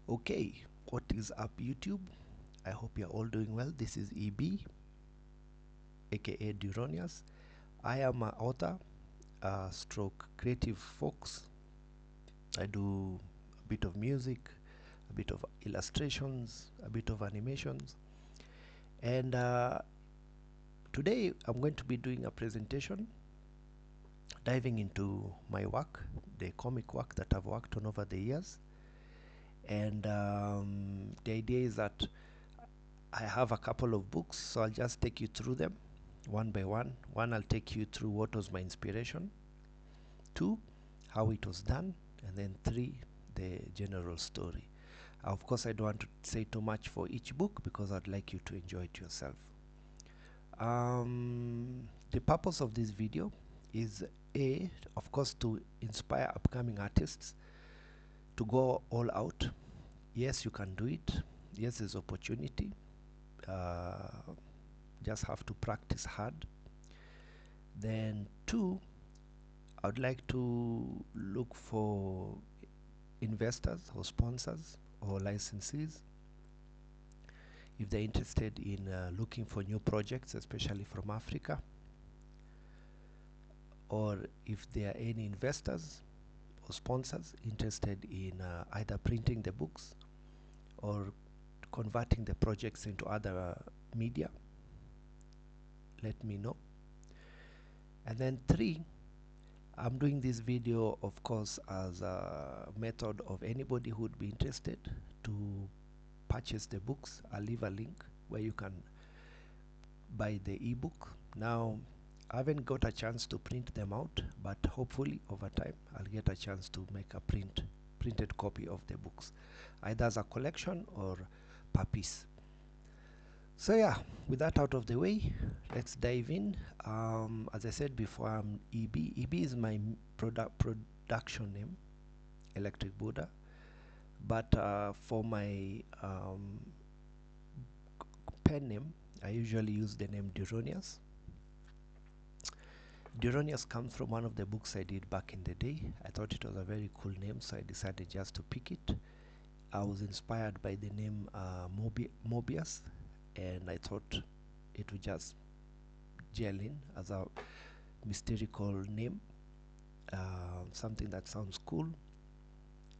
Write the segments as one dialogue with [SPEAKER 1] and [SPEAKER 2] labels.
[SPEAKER 1] Okay, what is up, YouTube? I hope you're all doing well. This is EB, aka Duronius. I am an author, stroke creative folks. I do a bit of music, a bit of illustrations, a bit of animations, and today I'm going to be doing a presentation diving into my work, the comic work that I've worked on over the years. And the idea is that I have a couple of books, so I'll just take you through them one by one. One, I'll take you through what was my inspiration. Two, how it was done. And then three, the general story. Of course, I don't want to say too much for each book because I'd like you to enjoy it yourself. The purpose of this video is of course, to inspire upcoming artists to go all out. Yes, you can do it. Yes, there's opportunity. Just have to practice hard. Then two, I would like to look for investors or sponsors or licensees if they're interested in looking for new projects, especially from Africa, or if there are any investors or sponsors interested in either printing the books or converting the projects into other media, let me know. And then three, I'm doing this video, of course, as a method of anybody who would be interested to purchase the books. I'll leave a link where you can buy the ebook. Now, I haven't got a chance to print them out, but hopefully over time I'll get a chance to make a printed copy of the books, either as a collection or per piece. So yeah, with that out of the way, let's dive in. As I said before, I'm EB. EB is my production name, Electric Buddha. But for my pen name, I usually use the name Duronius. Duronius comes from one of the books I did back in the day. I thought it was a very cool name, so I decided just to pick it. I was inspired by the name Mobius, and I thought it would just gel in as a mystical name, something that sounds cool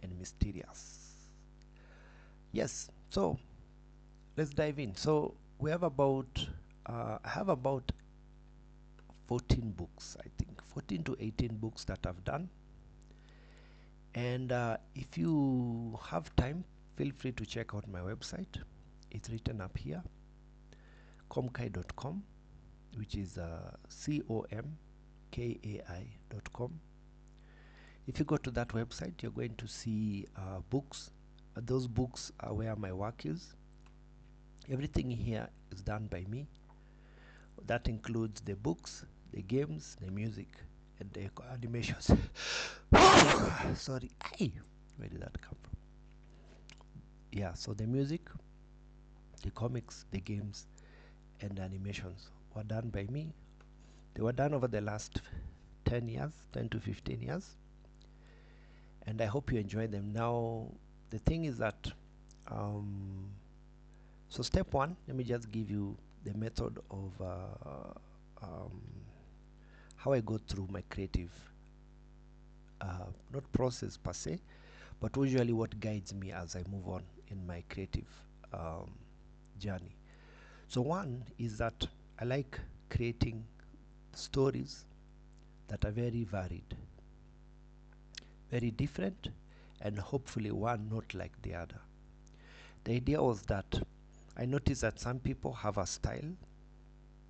[SPEAKER 1] and mysterious. Yes, so let's dive in. So we have about I have about 14 books, I think 14 to 18 books that I've done. And if you have time, feel free to check out my website. It's written up here, comkai.com, which is comkai.com. If you go to that website, you're going to see books. Those books are where my work is. Everything here is done by me. That includes the books, the games, the music, and the animations. Sorry, where did that come from? Yeah, so the music, the comics, the games, and the animations were done by me. They were done over the last 10 years, 10 to 15 years, and I hope you enjoy them. Now, the thing is that, so step one, let me just give you the method of how I go through my creative, not process per se, but usually what guides me as I move on in my creative journey. So one is that I like creating stories that are very varied, very different, and hopefully one not like the other. The idea was that I noticed that some people have a style,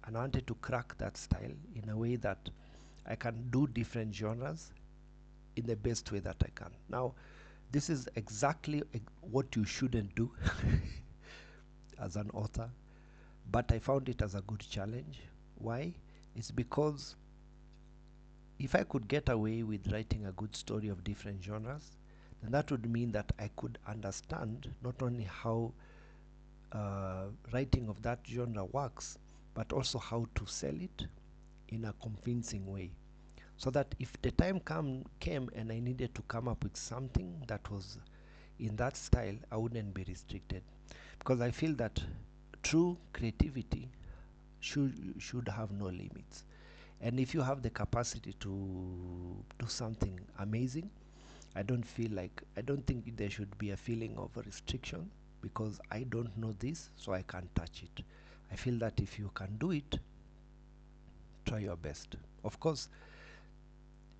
[SPEAKER 1] and I wanted to crack that style in a way that I can do different genres in the best way that I can. Now, this is exactly what you shouldn't do as an author, but I found it as a good challenge. Why? It's because if I could get away with writing a good story of different genres, then that would mean that I could understand not only how writing of that genre works, but also how to sell it in a convincing way. So that if the time came and I needed to come up with something that was in that style, I wouldn't be restricted, because I feel that true creativity should have no limits. And if you have the capacity to do something amazing, I don't think there should be a feeling of a restriction because I don't know this, so I can't touch it. I feel that if you can do it, try your best. Of course,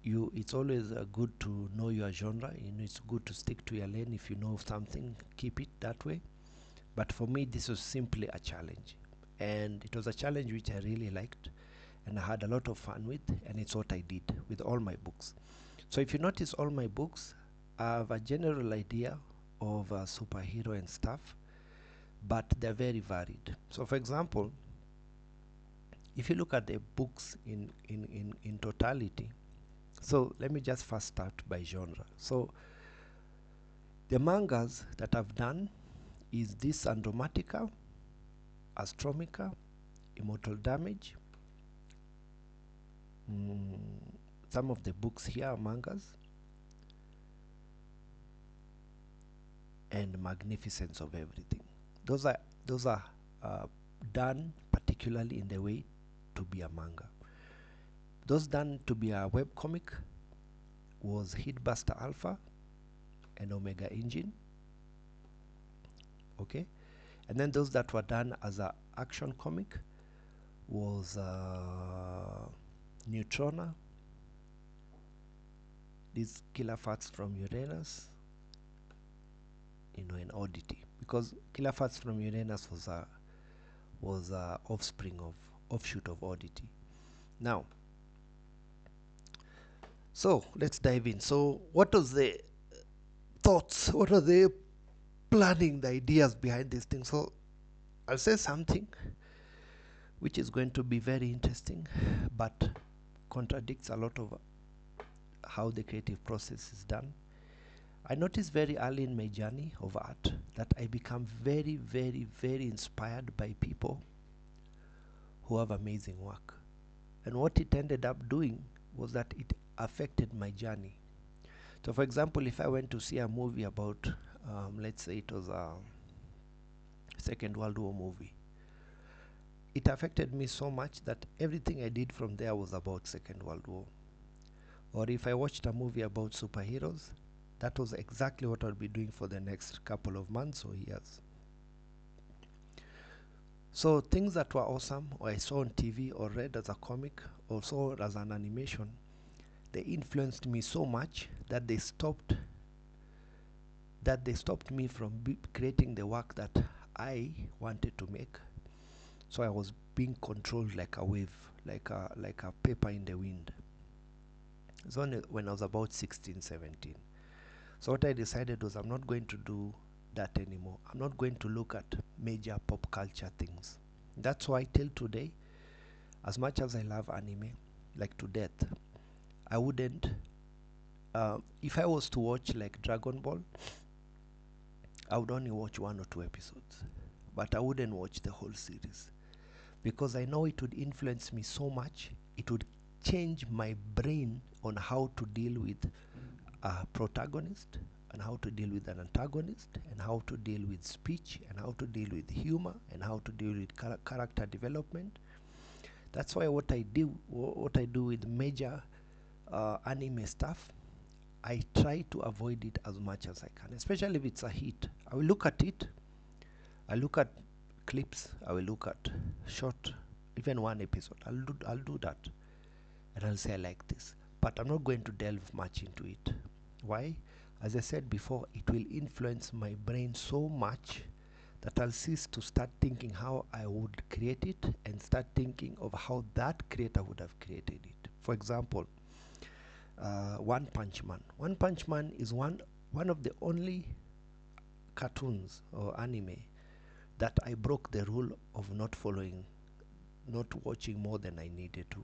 [SPEAKER 1] it's always good to know your genre. It's good to stick to your lane. If you know something, keep it that way. But for me, this was simply a challenge, and it was a challenge which I really liked, and I had a lot of fun with, and it's what I did with all my books. So if you notice, all my books, I have a general idea of a superhero and stuff, but they're very varied. So for example, if you look at the books in totality, so let me just first start by genre. So the mangas that I've done is this Andromatica, Astromica, Immortal Damage. Mm, some of the books here are mangas, and Magnificence of Everything. Those are those are done particularly in the way to be a manga. Those done to be a web comic was Hitbuster Alpha and Omega Engine. Okay, and then those that were done as a action comic was Neutrona, these killer facts from Uranus, an oddity, because killer facts from Uranus was a offshoot of oddity. Now, so let's dive in. So what was the thoughts, what are the planning, the ideas behind this thing? So I'll say something which is going to be very interesting but contradicts a lot of how the creative process is done. I noticed very early in my journey of art that I become very, very, very inspired by people who have amazing work. And what it ended up doing was that it affected my journey. So, for example, if I went to see a movie about, let's say it was a Second World War movie, it affected me so much that everything I did from there was about Second World War. Or if I watched a movie about superheroes, that was exactly what I'll be doing for the next couple of months or years. So things that were awesome, or I saw on TV, or read as a comic, or saw as an animation, they influenced me so much that they stopped me from creating the work that I wanted to make. So I was being controlled like a wave, like a paper in the wind. It's only when I was about 16, 17. So what I decided was I'm not going to do that anymore. I'm not going to look at major pop culture things. That's why till today, as much as I love anime, like to death, I wouldn't. If I was to watch like Dragon Ball, I would only watch 1 or 2 episodes, but I wouldn't watch the whole series because I know it would influence me so much. It would change my brain on how to deal with a protagonist, and how to deal with an antagonist, and how to deal with speech, and how to deal with humor, and how to deal with character development. That's why what I do with major anime stuff, I try to avoid it as much as I can, especially if it's a hit. I will look at it, I look at clips, I will look at short, even one episode. I'll do that, and I'll say I like this, but I'm not going to delve much into it. Why? As I said before, it will influence my brain so much that I'll cease to start thinking how I would create it and start thinking of how that creator would have created it. For example, One Punch Man. One Punch Man is one of the only cartoons or anime that I broke the rule of not watching more than I needed to.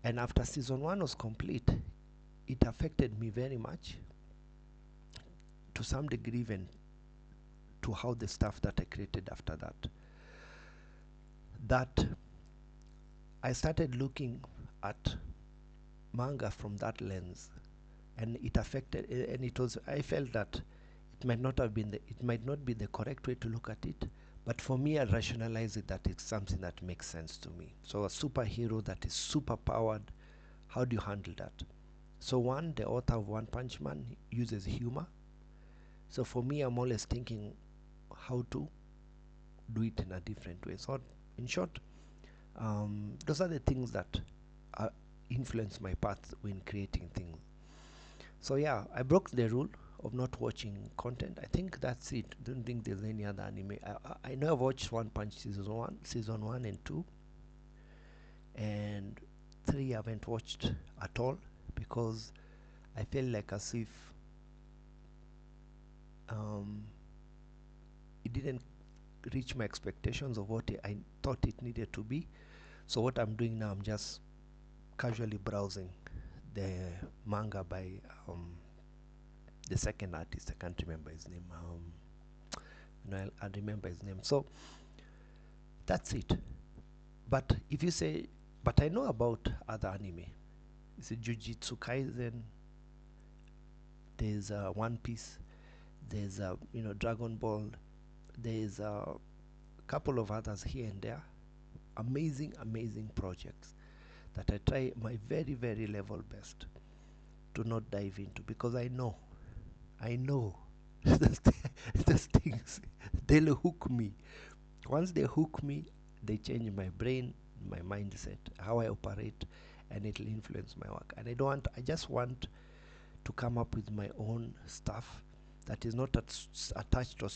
[SPEAKER 1] And after season 1 was complete, it affected me very much, to some degree, even to how the stuff that I created after that I started looking at manga from that lens, and it affected, and it was, I felt that it might not be the correct way to look at it, but for me I rationalize it that it's something that makes sense to me. So a superhero that is super powered, how do you handle that? So one, the author of One Punch Man uses humor. So for me, I'm always thinking how to do it in a different way. So in short, those are the things that influence my path when creating things. So yeah, I broke the rule of not watching content. I think that's it. Don't think there's any other anime. I know I've watched One Punch season one and two, and three I haven't watched at all because I feel like as if um, it didn't reach my expectations of what I thought it needed to be. So what I'm doing now, I'm just casually browsing the manga by the second artist. I can't remember his name. I remember his name. So that's it. But if you say, but I know about other anime. It's a Jujutsu Kaisen. There's One Piece. There's Dragon Ball. There's a couple of others here and there. Amazing, amazing projects that I try my very, very level best to not dive into because I know those, those things, they'll hook me. Once they hook me, they change my brain, my mindset, how I operate, and it'll influence my work. And I just want to come up with my own stuff that is not attached to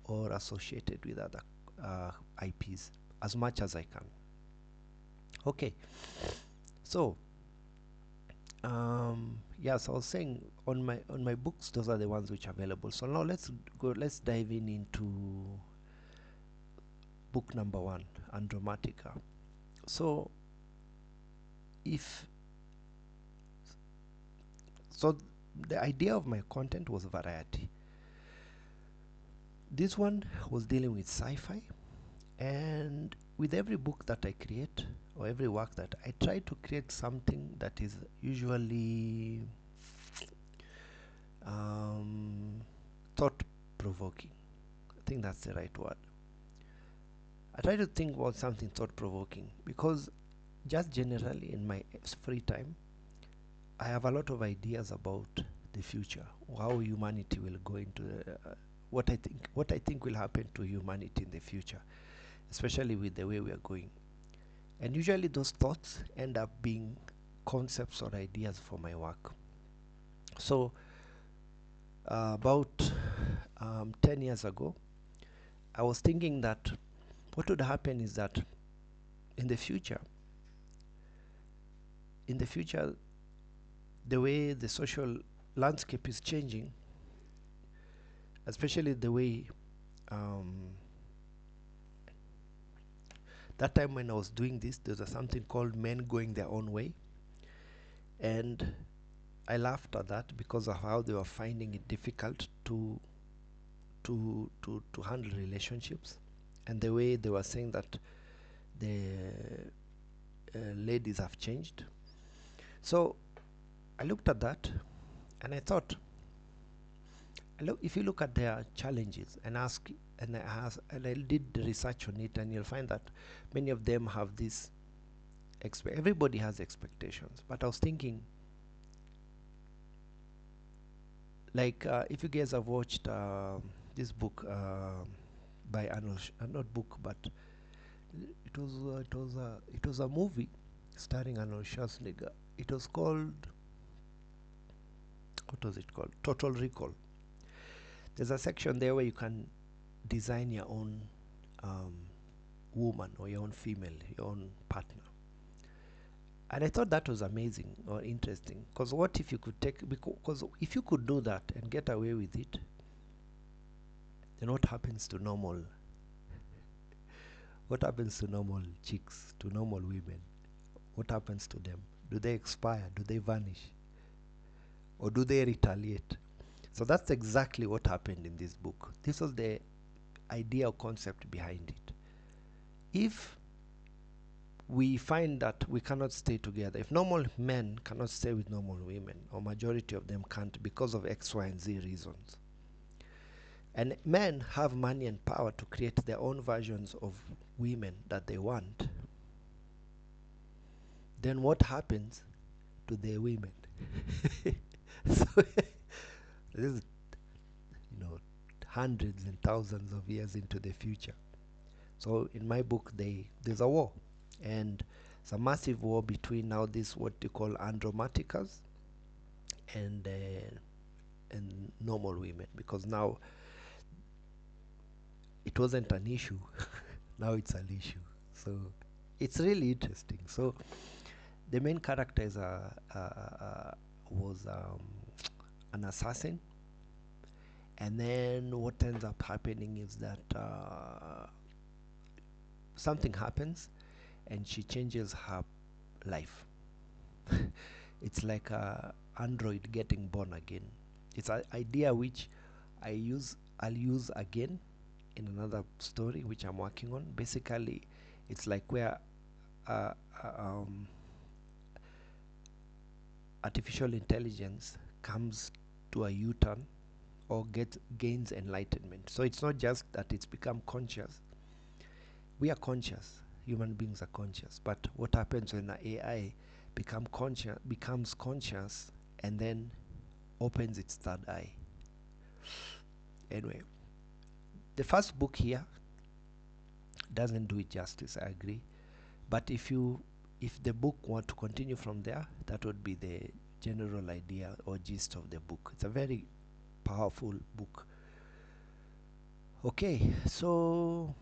[SPEAKER 1] or associated with other IPs as much as I can. Okay, so yes, I was saying on my books, those are the ones which are available. So now let's dive into book number one, Andromatica. So if so the idea of my content was variety. This one was dealing with sci-fi, and with every book that I create or every work that I try to create something that is usually thought provoking. I think that's the right word. I try to think about something thought provoking because just generally in my free time I have a lot of ideas about the future, how humanity will go into what I think will happen to humanity in the future, especially with the way we are going. And usually those thoughts end up being concepts or ideas for my work. So about 10 years ago, I was thinking that what would happen is that in the future, in the future, the way the social landscape is changing, especially the way that time when I was doing this, there was something called men going their own way, and I laughed at that because of how they were finding it difficult to handle relationships, and the way they were saying that the ladies have changed. So I looked at that and I thought, if you look at their challenges and I did the research on it, and you'll find that many of them have this. Everybody has expectations, but I was thinking, like, if you guys have watched this book by Arnold, not book, but it was a movie starring Arnold Schwarzenegger. It was called, what was it called? Total Recall. There's a section there where you can design your own woman or your own female, your own partner. And I thought that was amazing or interesting, because what if you could because if you could do that and get away with it, then what happens to normal chicks, to normal women? What happens to them? Do they expire? Do they vanish? Or do they retaliate? So that's exactly what happened in this book. This was the idea or concept behind it. If we find that we cannot stay together, if normal men cannot stay with normal women, or majority of them can't because of X, Y, and Z reasons, And men have money and power to create their own versions of women that they want. Then what happens to their women? So this is, you know, hundreds and thousands of years into the future. So in my book, there's a war, and it's a massive war between now this what you call Andromaticas and normal women, because now it wasn't an issue, now it's an issue. So it's really interesting. So the main character is was an assassin, and then what ends up happening is that something happens and she changes her life. It's like a android getting born again. It's an idea which I'll use again in another story which I'm working on. Basically, it's like where uh, uh, um, artificial intelligence comes to a U-turn or gains enlightenment. So it's not just that it's become conscious. We are conscious. Human beings are conscious. But what happens when an AI becomes conscious and then opens its third eye? Anyway, the first book here doesn't do it justice, I agree. But if the book were to continue from there, that would be the general idea or gist of the book. It's a very powerful book. Okay, so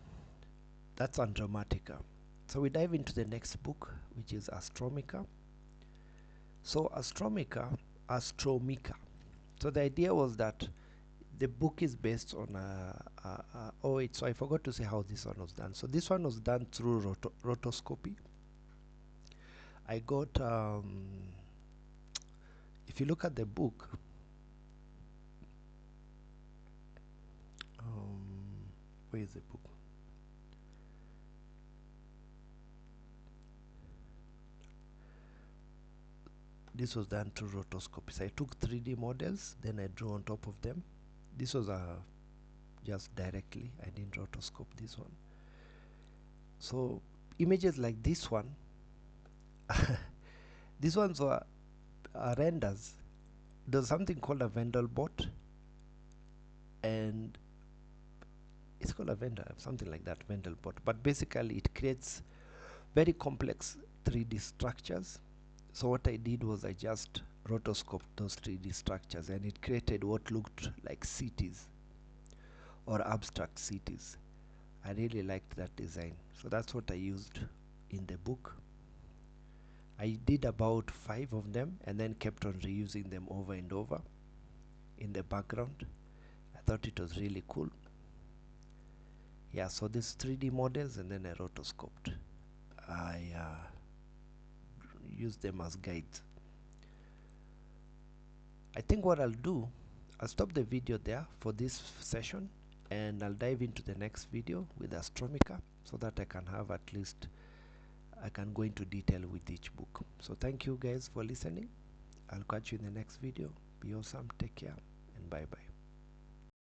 [SPEAKER 1] that's Andromatica. So we dive into the next book, which is Astromica. So Astromica. So the idea was that the book is based on oh wait, so I forgot to say how this one was done. So this one was done through rotoscopy. I got if you look at the book, where is the book? This was done through rotoscopy. So I took 3D models, then I drew on top of them. This was just directly. I didn't rotoscope this one. So images like this one, these ones were renders. There's something called a vendor bot, and it's called a vendor, something like that, vendor bot. But basically, it creates very complex 3D structures. So what I did was I just rotoscoped those 3D structures, and it created what looked like cities or abstract cities. I really liked that design, so that's what I used in the book. I did about 5 of them and then kept on reusing them over and over in the background. I thought it was really cool. Yeah, so these 3D models, and then I rotoscoped. I used them as guides. I think what I'll do, I'll stop the video there for this session, and I'll dive into the next video with Astromica so that I can have at least I can go into detail with each book. So thank you guys for listening. I'll catch you in the next video. Be awesome, take care, and bye bye.